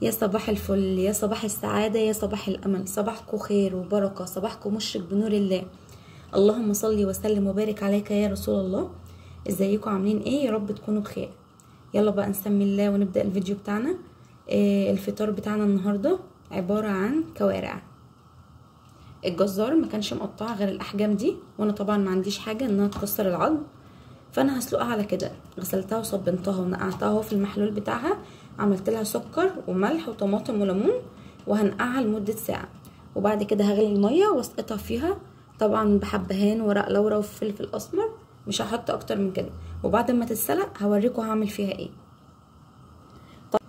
يا صباح الفل، يا صباح السعادة، يا صباح الأمل، صباحكم خير وبركة، صباحكم مشرق بنور الله. اللهم صل وسلم وبارك عليك يا رسول الله. ازيكم عاملين ايه؟ يا رب تكونوا بخير. يلا بقى نسمي الله ونبدأ الفيديو بتاعنا. الفطار بتاعنا النهاردة عبارة عن كوارع. الجزار ما كانش مقطعها غير الأحجام دي، وانا طبعا ما عنديش حاجة انها تكسر العظم، فانا هسلقها على كده. غسلتها وصبنتها ونقعتها اهو في المحلول بتاعها، عملت لها سكر وملح وطماطم وليمون، وهنقعها لمده ساعه. وبعد كده هغلي الميه واسقطها فيها، طبعا بحبهان ورق لورا وفلفل اسمر، مش هحط اكتر من كده. وبعد ما تتسلق هوريكم هعمل فيها ايه. طب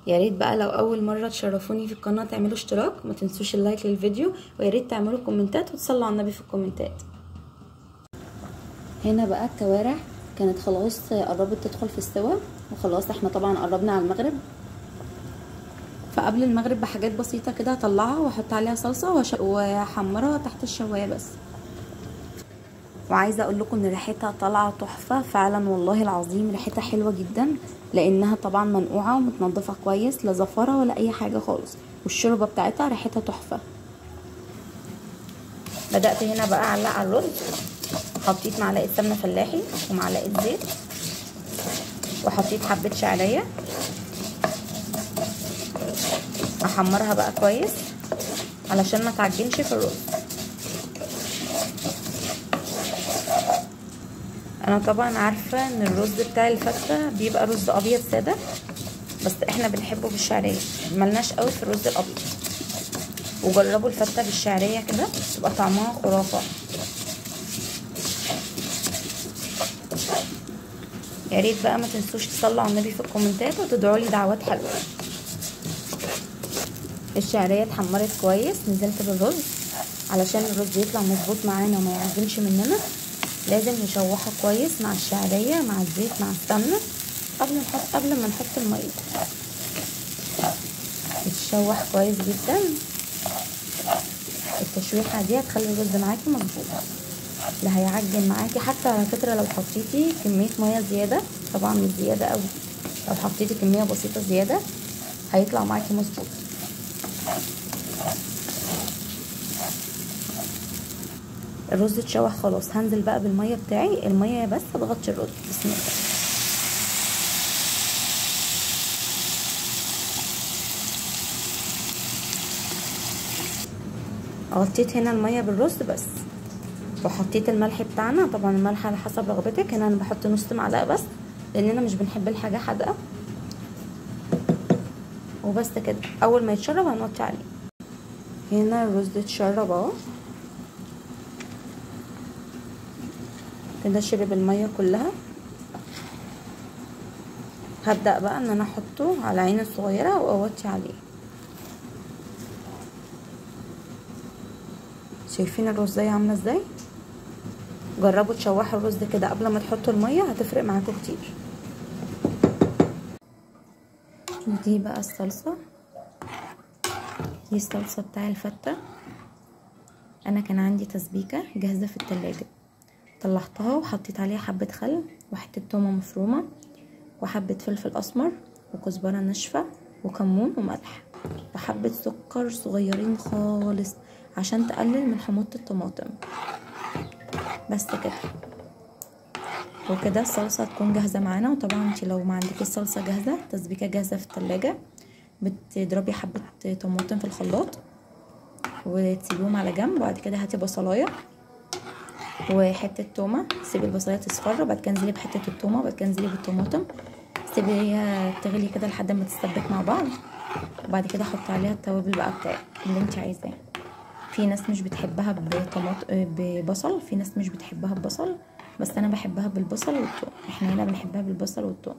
يا ريت بقى لو اول مره تشرفوني في القناه تعملوا اشتراك، ما تنسوش اللايك للفيديو، ويا ريت تعملوا كومنتات وتصلوا على النبي في الكومنتات. هنا بقى الكوارع كانت خلاص قربت تدخل في السوا، وخلاص احنا طبعا قربنا على المغرب. فقبل المغرب بحاجات بسيطه كده هطلعها واحط عليها صلصه واحمرها تحت الشوايه بس. وعايزه اقول لكم ان ريحتها طالعه تحفه فعلا، والله العظيم ريحتها حلوه جدا، لانها طبعا منقوعه ومتنضفه كويس، لا زفره ولا اي حاجه خالص، والشوربه بتاعتها ريحتها تحفه. بدات هنا بقى اعلق على الرز. حطيت معلقه سمنه فلاحي ومعلقه زيت، وحطيت حبه شعريه احمرها بقى كويس علشان ما تعجنش في الرز. انا طبعا عارفه ان الرز بتاع الفته بيبقى رز ابيض ساده، بس احنا بنحبه بالشعريه، ملناش قوي في الرز الابيض. وجربوا الفته بالشعريه كده تبقى طعمها خرافه. يا ريت بقى ما تنسوش تصلوا على النبي في الكومنتات وتدعوا لي دعوات حلوه. الشعريه اتحمرت كويس، نزلت بالرز علشان الرز يطلع مظبوط معانا وما يعجنش مننا. لازم نشوحه كويس مع الشعريه مع الزيت مع السمنه قبل ما نحط الميه. يتشوح كويس جدا. التشويحه دي هتخلي الرز معاكي مظبوط، لا هيعجن معاكي. حتى على فكره لو حطيتي كميه ميه زياده، طبعا مش زياده قوي، لو حطيتي كميه بسيطه زياده هيطلع معاكي مظبوط. الرز اتشوح خلاص، هنزل بقى بالميه بتاعي. الميه بس تغطي الرز. بسم الله. غطيت هنا الميه بالرز بس، وحطيت الملح بتاعنا. طبعا الملح على حسب رغبتك، هنا انا بحط نص معلقه بس لاننا مش بنحب الحاجه حادقه. وبس كده، اول ما يتشرب هنوطي عليه. هنا الرز اتشرب اهو كده، شرب الميه كلها. هبدأ بقى ان انا احطه على عين الصغيره واوطي عليه. شايفين الرزايه عامله ازاي؟ جربوا تشوحوا الرز كده قبل ما تحطوا الميه، هتفرق معاكم كتير. دي بقى الصلصه، دي الصلصه بتاع الفته. انا كان عندي تسبيكه جاهزه في التلاجة، طلعتها وحطيت عليها حبه خل وحته تومه مفرومه وحبه فلفل اسمر وكزبره ناشفه وكمون وملح وحبه سكر صغيرين خالص عشان تقلل من حموضه الطماطم. بس كده، وكده الصلصه هتكون جاهزه معانا. وطبعا انتي لو ما عندكيش الصلصه جاهزه، تسبيكه جاهزه في التلاجة، بتضربي حبه طماطم في الخلاط وتسيبيهم على جنب. وبعد كده هاتي بصلايه وحته تومه، سيبي البصلايه تصفر، وبعد كده انزلي بحته التومه، وبعد كده انزلي بالطماطم، سيبيها تغلي كده لحد ما تتسبك مع بعض. وبعد كده حطي عليها التوابل بقى بتاعك اللي انت عايزاه. في ناس مش بتحبها ببصل، في ناس مش بتحبها ببصل، بس انا بحبها بالبصل والثوم. احنا هنا بنحبها بالبصل والثوم.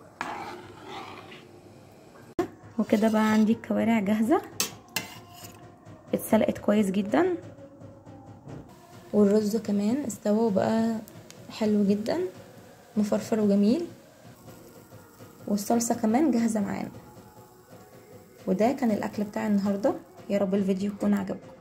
وكده بقى عندي الكوارع جاهزه، اتسلقت كويس جدا، والرز كمان استوى وبقى حلو جدا مفرفر وجميل، والصلصه كمان جاهزه معانا. وده كان الاكل بتاع النهارده. يا رب الفيديو يكون عجبكم.